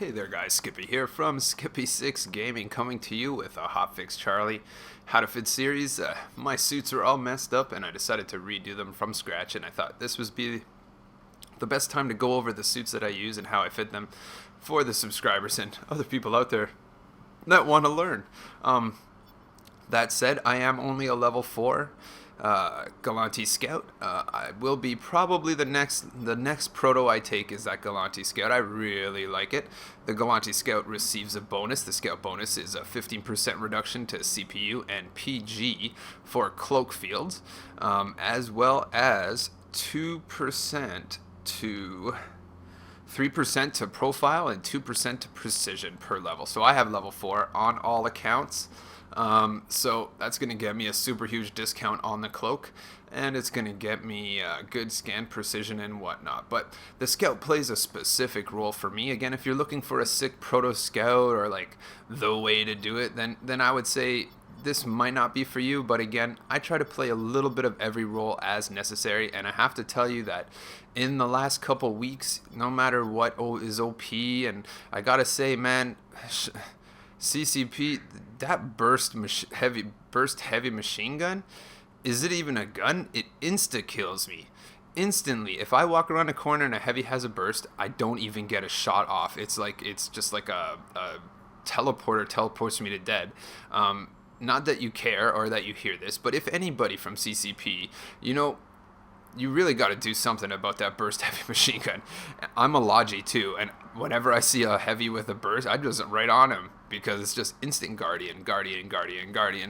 Hey there guys, Skippy here from Skippy6 Gaming, coming to you with a Hotfix Charlie How to Fit series. My suits are all messed up and I decided to redo them from scratch, and I thought this would be the best time to go over the suits that I use and how I fit them for the subscribers and other people out there that want to learn. That said, I am only a level 4 Gallente Scout. I will be probably the next proto I take is that Gallente Scout. I really like it. The Gallente Scout receives a bonus. The Scout bonus is a 15% reduction to CPU and PG for cloak fields, as well as 2% to 3% to profile and 2% to precision per level. So I have level 4 on all accounts. So that's going to get me a super huge discount on the cloak, and it's going to get me good scan precision and whatnot. But the scout plays a specific role for me. Again, if you're looking for a sick proto scout or like the way to do it, then I would say this might not be for you. But again, I try to play a little bit of every role as necessary, and I have to tell you that in the last couple weeks, no matter what is OP, and I gotta say, man, CCP, that heavy machine gun, is it even a gun? It insta kills me instantly. If I walk around a corner and a heavy has a burst, I don't even get a shot off. It's just like a teleporter teleports me to dead. Not that you care or that you hear this, but if anybody from CCP, you really got to do something about that burst heavy machine gun. I'm a Logi too, and whenever I see a heavy with a burst, I just right on him because it's just instant guardian.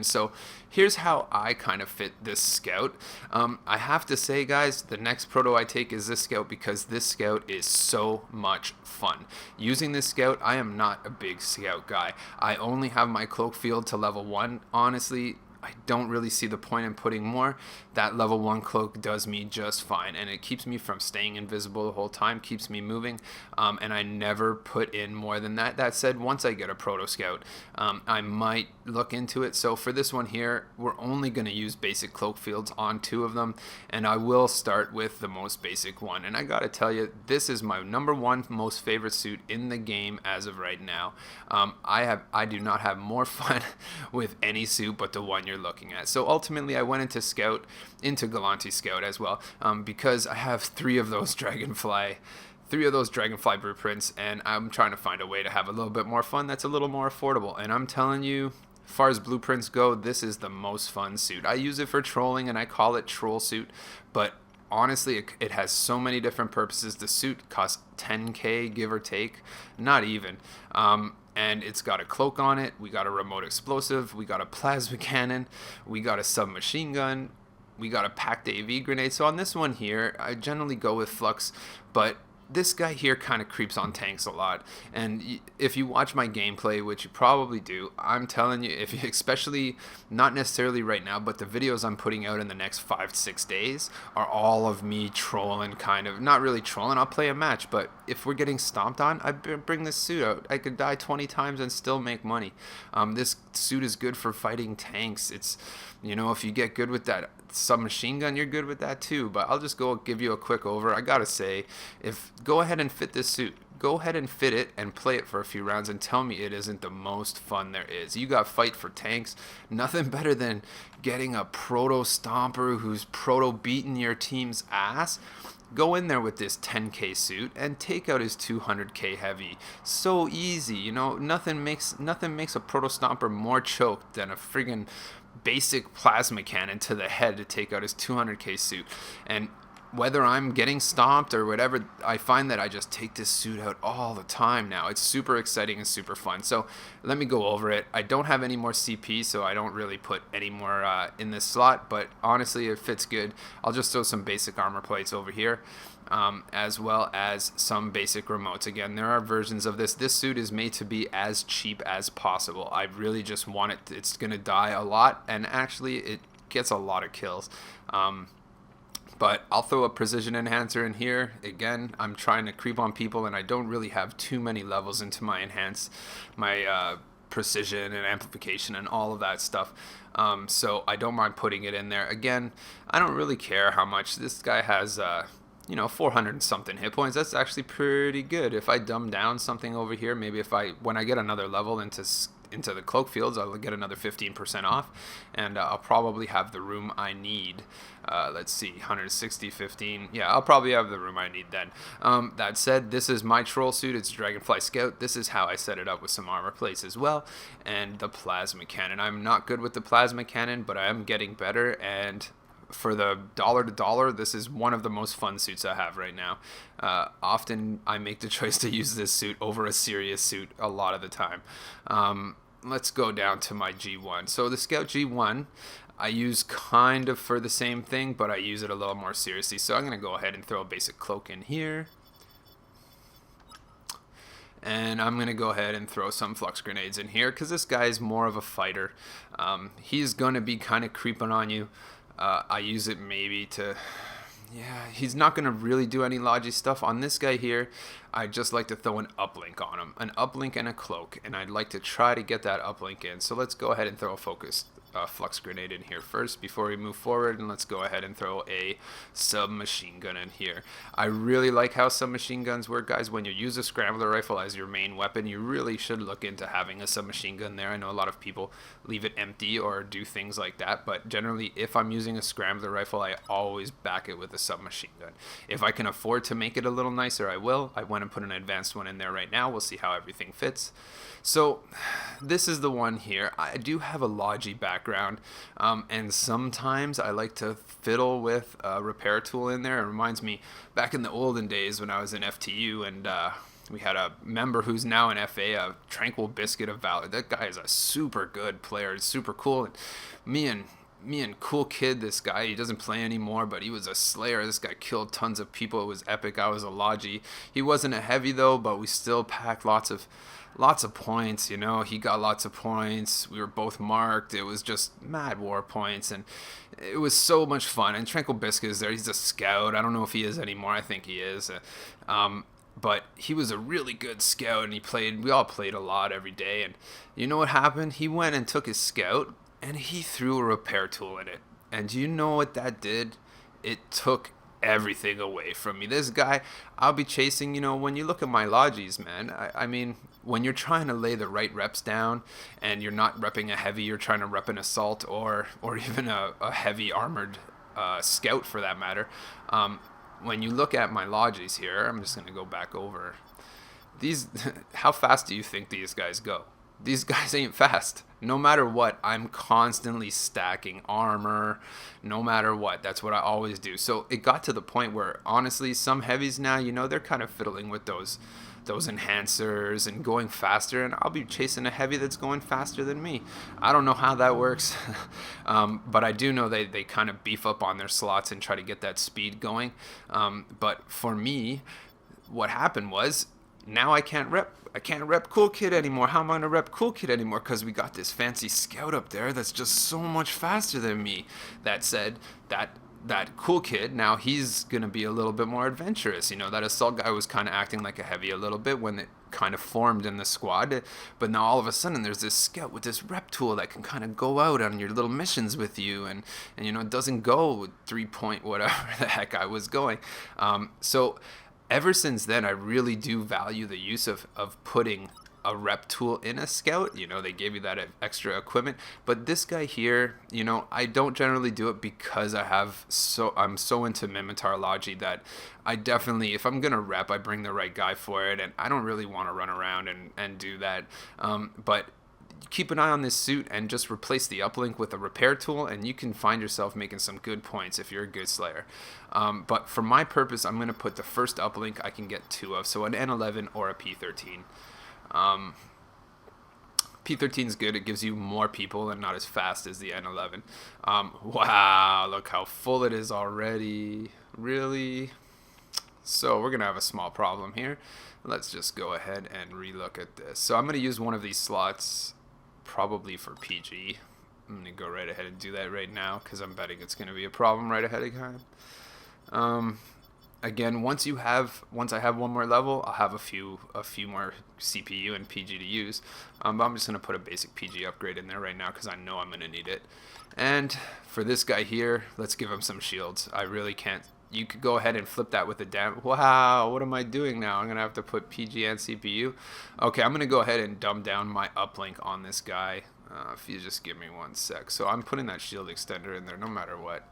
So here's how I kind of fit this scout. I have to say, guys, the next proto I take is this scout because this scout is so much fun. Using this scout, I am not a big scout guy. I only have my cloak field to level 1. Honestly, I don't really see the point in putting more. That level 1 cloak does me just fine, and it keeps me from staying invisible the whole time, keeps me moving, and I never put in more than that. That said, once I get a proto scout, I might look into it. So for this one here, we're only going to use basic cloak fields on 2 of them, and I will start with the most basic one. And I gotta tell you, this is my number 1 most favorite suit in the game as of right now. I do not have more fun with any suit but the one you're looking at. So ultimately I went into Gallente Scout as well, because I have 3 of those dragonfly blueprints, and I'm trying to find a way to have a little bit more fun that's a little more affordable. And I'm telling you, as far as blueprints go, this is the most fun suit. I use it for trolling and I call it troll suit, but honestly, it has so many different purposes. The suit costs 10k, give or take, not even. And it's got a cloak on it, we got a remote explosive, we got a plasma cannon, we got a submachine gun, we got a packed AV grenade. So on this one here, I generally go with flux, but this guy here kind of creeps on tanks a lot. And if you watch my gameplay, which you probably do, I'm telling you, especially not necessarily right now, but the videos I'm putting out in the next 5-6 days are all of me trolling, kind of. Not really trolling, I'll play a match, but if we're getting stomped on, I bring this suit out. I could die 20 times and still make money. This suit is good for fighting tanks. It's, if you get good with that submachine gun, you're good with that too. But I'll just give you a quick over. I gotta say, go ahead and fit this suit. Go ahead and fit it and play it for a few rounds and tell me it isn't the most fun there is. You got fight for tanks. Nothing better than getting a proto stomper who's proto beating your team's ass. Go in there with this 10k suit and take out his 200k heavy. So easy, nothing makes a proto stomper more choked than a friggin' basic plasma cannon to the head to take out his 200k suit. And whether I'm getting stomped or whatever, I find that I just take this suit out all the time now. It's super exciting and super fun. So let me go over it. I don't have any more CP, so I don't really put any more in this slot, but honestly, it fits good. I'll just throw some basic armor plates over here, as well as some basic remotes. Again, there are versions of this. This suit is made to be as cheap as possible. I really just want it. It's going to die a lot, and actually, it gets a lot of kills. But I'll throw a precision enhancer in here. Again, I'm trying to creep on people, and I don't really have too many levels into my precision and amplification and all of that stuff. So I don't mind putting it in there. Again, I don't really care how much this guy has. 400 and something hit points. That's actually pretty good. If I dumb down something over here, maybe when I get another level into the cloak fields, I'll get another 15% off, and I'll probably have the room I need. Let's see, 160, 15. Yeah, I'll probably have the room I need then. That said, this is my troll suit. It's Dragonfly Scout. This is how I set it up with some armor plates as well, and the plasma cannon. I'm not good with the plasma cannon, but I am getting better, and for the dollar to dollar, this is one of the most fun suits I have right now. Often I make the choice to use this suit over a serious suit a lot of the time. Let's go down to my G1. So the Scout G1 I use kind of for the same thing, but I use it a little more seriously. So I'm going to go ahead and throw a basic cloak in here. And I'm going to go ahead and throw some flux grenades in here because this guy is more of a fighter. He's going to be kind of creeping on you. I use it maybe to... Yeah, he's not going to really do any logi stuff. On this guy here, I just like to throw an uplink on him. An uplink and a cloak. And I'd like to try to get that uplink in. So let's go ahead and throw a focus flux grenade in here first before we move forward, and let's go ahead and throw a submachine gun in here. I really like how submachine guns work, guys. When you use a scrambler rifle as your main weapon, you really should look into having a submachine gun there. I know a lot of people leave it empty or do things like that, but generally if I'm using a scrambler rifle, I always back it with a submachine gun. If I can afford to make it a little nicer, I will. I went and put an advanced one in there right now. We'll see how everything fits. So this is the one here. I do have a logi background, and sometimes I like to fiddle with a repair tool in there. It reminds me back in the olden days when I was in FTU, and we had a member who's now in FA, a Tranquil Biscuit of Valor. That guy is a super good player. It's super cool. And me and Cool Kid, this guy, he doesn't play anymore, but he was a slayer. This guy killed tons of people. It was epic. I was a logi. He wasn't a heavy though, but we still packed lots of points. He got lots of points. We were both marked. It was just mad war points, and it was so much fun. And Tranquil Biscuit is there. He's a scout. I don't know if he is anymore. I think he is. But he was a really good scout, and we all played a lot every day. And you know what happened? He went and took his scout, and he threw a repair tool in it. And do you know what that did? It took everything away from me. This guy, I'll be chasing, when you look at my logis, man, I mean, when you're trying to lay the right reps down and you're not repping a heavy, you're trying to rep an assault or even a heavy armored scout for that matter. When you look at my logis here, I'm just going to go back over these. How fast do you think these guys go? These guys ain't fast. No matter what, I'm constantly stacking armor, no matter what. That's what I always do. So it got to the point where, honestly, some heavies now, they're kind of fiddling with those enhancers and going faster, and I'll be chasing a heavy that's going faster than me. I don't know how that works, but I do know they kind of beef up on their slots and try to get that speed going. But for me, what happened was, now I can't rep Cool Kid anymore. How am I going to rep Cool Kid anymore? Because we got this fancy scout up there that's just so much faster than me. That said, that Cool Kid, now he's going to be a little bit more adventurous. That assault guy was kind of acting like a heavy a little bit when it kind of formed in the squad. But now all of a sudden there's this scout with this rep tool that can kind of go out on your little missions with you. And it doesn't go with 3-point whatever the heck I was going. So ever since then, I really do value the use of putting a rep tool in a scout. They gave you that extra equipment. But this guy here, I don't generally do it because I'm so into Mimitar Logi that I definitely, if I'm going to rep, I bring the right guy for it. And I don't really want to run around and do that. But keep an eye on this suit and just replace the uplink with a repair tool, and you can find yourself making some good points if you're a good slayer. But for my purpose, I'm going to put the first uplink I can get 2 of, so an N11 or a P13. P13 is good. It gives you more people and not as fast as the N11. Wow, look how full it is already. Really? So we're going to have a small problem here. Let's just go ahead and relook at this. So I'm going to use one of these slots probably for PG. I'm going to go right ahead and do that right now because I'm betting it's going to be a problem right ahead of time. Again, once I have one more level, I'll have a few more CPU and PG to use. But I'm just going to put a basic PG upgrade in there right now because I know I'm going to need it. And for this guy here, let's give him some shields. I really can't you could go ahead and flip that with a wow, what am I doing now? I'm gonna have to put PG and CPU. Okay, I'm gonna go ahead and dumb down my uplink on this guy. If you just give me 1 sec. So I'm putting that shield extender in there no matter what.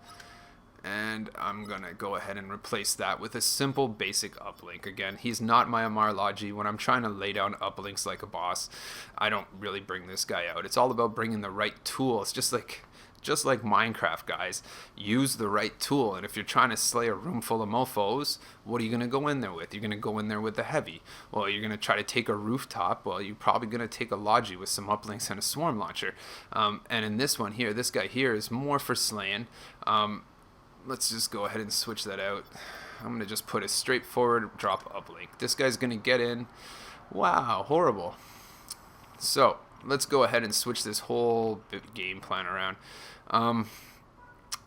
And I'm gonna go ahead and replace that with a simple basic uplink. Again, he's not my Amar Logi. When I'm trying to lay down uplinks like a boss, I don't really bring this guy out. It's all about bringing the right tool. It's just like Minecraft, guys. Use the right tool. And if you're trying to slay a room full of mofos, what are you going to go in there with? You're going to go in there with the heavy. Well, you're going to try to take a rooftop. Well, you're probably going to take a Logi with some uplinks and a swarm launcher. And in this one here, this guy here is more for slaying. Let's just go ahead and switch that out. I'm going to just put a straightforward drop uplink. This guy's going to get in. Wow, horrible. So let's go ahead and switch this whole game plan around.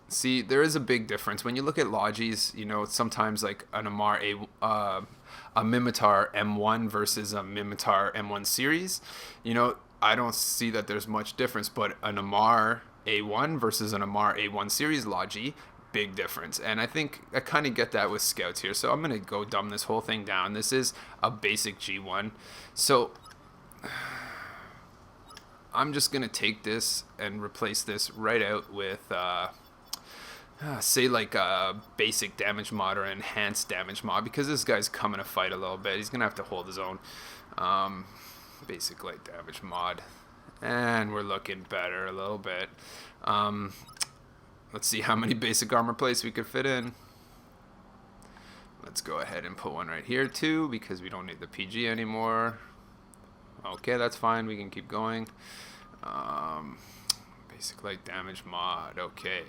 See, there is a big difference when you look at Logis. You know, sometimes like an Amar a Mimitar M1 versus a Mimitar M1 series. You know, I don't see that there's much difference, but an Amar A1 versus an Amar A1 series Logi, big difference. And I think I kind of get that with scouts here. So I'm gonna go dumb this whole thing down. This is a basic G1. So I'm just going to take this and replace this right out with, say, like a basic damage mod or enhanced damage mod, because this guy's coming to fight a little bit. He's going to have to hold his own. Basic light damage mod. And we're looking better a little bit. Let's see how many basic armor plates we could fit in. Let's go ahead and put one right here, too, because we don't need the PG anymore. Okay, that's fine. We can keep going. Basic light damage mod. Okay.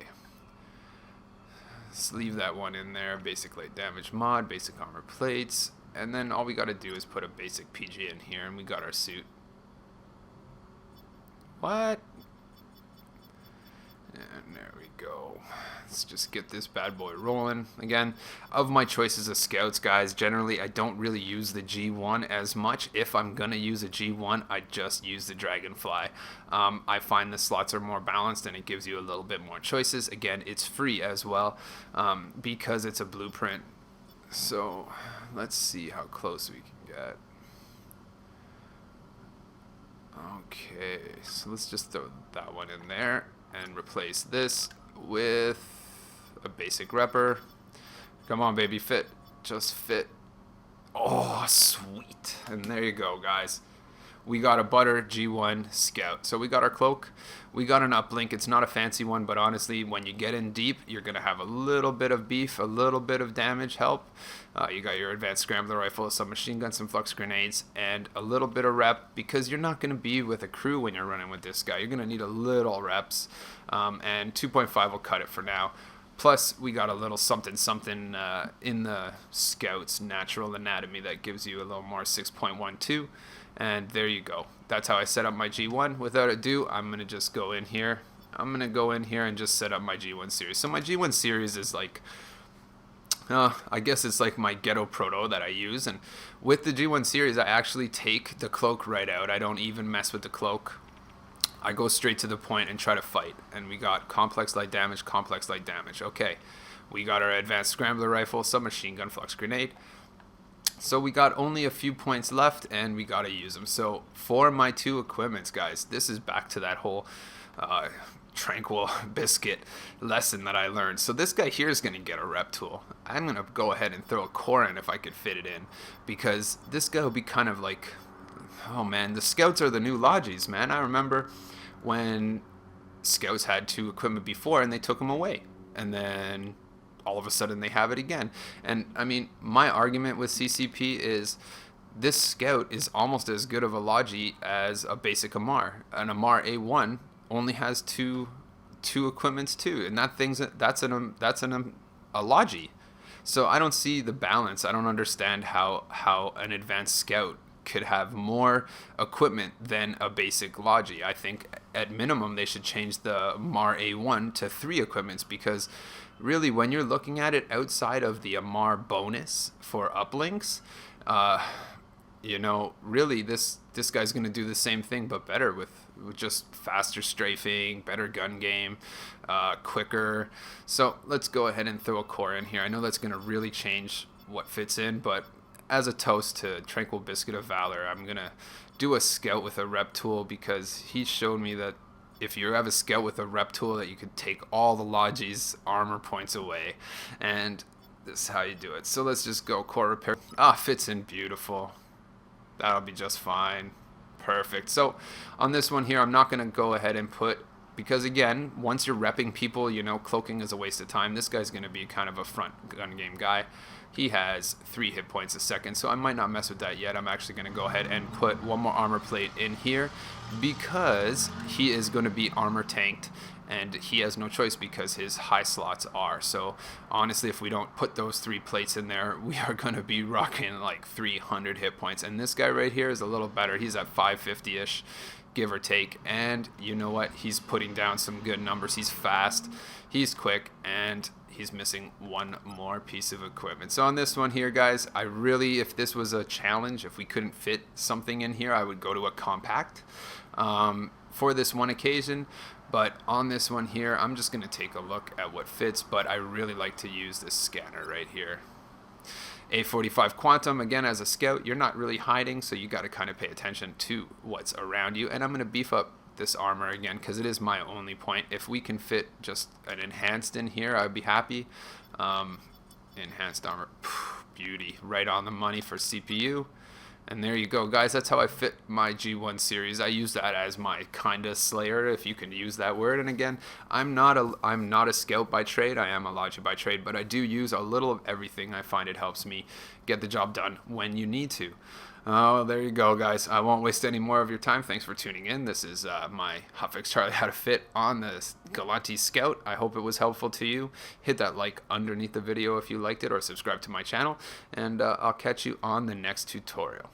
Let's leave that one in there. Basic light damage mod, basic armor plates. And then all we got to do is put a basic PG in here, and we got our suit. What? And there we go. Let's just get this bad boy rolling. Again, of my choices of scouts, guys, generally I don't really use the G1 as much. If I'm going to use a G1, I just use the Dragonfly. I find the slots are more balanced and it gives you a little bit more choices. Again, it's free as well because it's a blueprint. So let's see how close we can get. Okay, so let's just throw that one in there and replace this with a basic repper. Come on, baby, fit. Just fit. Oh, sweet. And there you go, guys. We got a butter G1 scout. So we got our cloak. We got an uplink. It's not a fancy one, but honestly, when you get in deep, you're going to have a little bit of beef, a little bit of damage help. You got your advanced scrambler rifle, some machine guns, some flux grenades, and a little bit of rep, because you're not going to be with a crew when you're running with this guy. You're going to need a little reps, and 2.5 will cut it for now. Plus, we got a little something in the Scout's natural anatomy that gives you a little more 6.12. And there you go. That's how I set up my G1. Without ado, I'm going to just go in here. I'm going to go in here and just set up my G1 series. So my G1 series is like, I guess it's like my ghetto proto that I use. And with the G1 series, I actually take the cloak right out. I don't even mess with the cloak. I go straight to the point and try to fight. And we got complex light damage. Okay. We got our advanced scrambler rifle, submachine gun, flux grenade. So we got only a few points left, and we got to use them. So for my two equipments, guys, this is back to that whole tranquil biscuit lesson that I learned. So this guy here is going to get a rep tool. I'm going to go ahead and throw a core in if I could fit it in, because this guy will be kind of like, oh man, the scouts are the new Logis, man. I remember when scouts had two equipment before and they took them away, and then all of a sudden they have it again. And I mean, my argument with CCP is this scout is almost as good of a Logi as a basic Amar. An Amar A1 only has two equipments too, and that's a Logi. So I don't see the balance. I don't understand how an advanced scout could have more equipment than a basic Logi. I think at minimum they should change the Amar A1 to 3 equipments, because really, when you're looking at it outside of the Amar bonus for uplinks, you know, really this guy's going to do the same thing but better with just faster strafing, better gun game, quicker. So let's go ahead and throw a core in here. I know that's going to really change what fits in, but as a toast to Tranquil Biscuit of Valor, I'm going to do a scout with a rep tool, because he showed me that if you have a scout with a rep tool, that you could take all the Logi's armor points away, and this is how you do it. So let's just go core repair. Fits in beautiful. That'll be just fine. Perfect. So on this one here, I'm not going to go ahead and put, because again, once you're repping people, you know, cloaking is a waste of time. This guy's going to be kind of a front gun game guy. He has 3 hit points a second, so I might not mess with that yet. I'm actually going to go ahead and put one more armor plate in here, because he is going to be armor tanked, and he has no choice because his high slots are. So honestly, if we don't put those 3 plates in there, we are going to be rocking like 300 hit points. And this guy right here is a little better. He's at 550-ish, give or take. And you know what? He's putting down some good numbers. He's fast, he's quick, and he's missing one more piece of equipment. So on this one here, guys, I really, if this was a challenge, if we couldn't fit something in here, I would go to a compact for this one occasion. But on this one here, I'm just going to take a look at what fits, but I really like to use this scanner right here. A45 Quantum, again, as a scout, you're not really hiding, so you got to kind of pay attention to what's around you. And I'm going to beef up this armor again, because it is my only point. If we can fit just an enhanced in here, I'd be happy. Enhanced armor, beauty, right on the money for CPU. And there you go, guys. That's how I fit my G1 series. I use that as my kinda slayer, if you can use that word. And again, I'm not a scout by trade. I am a Logi by trade, but I do use a little of everything. I find it helps me get the job done when you need to. Oh, there you go, guys. I won't waste any more of your time. Thanks for tuning in. This is my Hotfix Charlie how to fit on the Gallente Scout. I hope it was helpful to you. Hit that like underneath the video if you liked it, or subscribe to my channel, and I'll catch you on the next tutorial.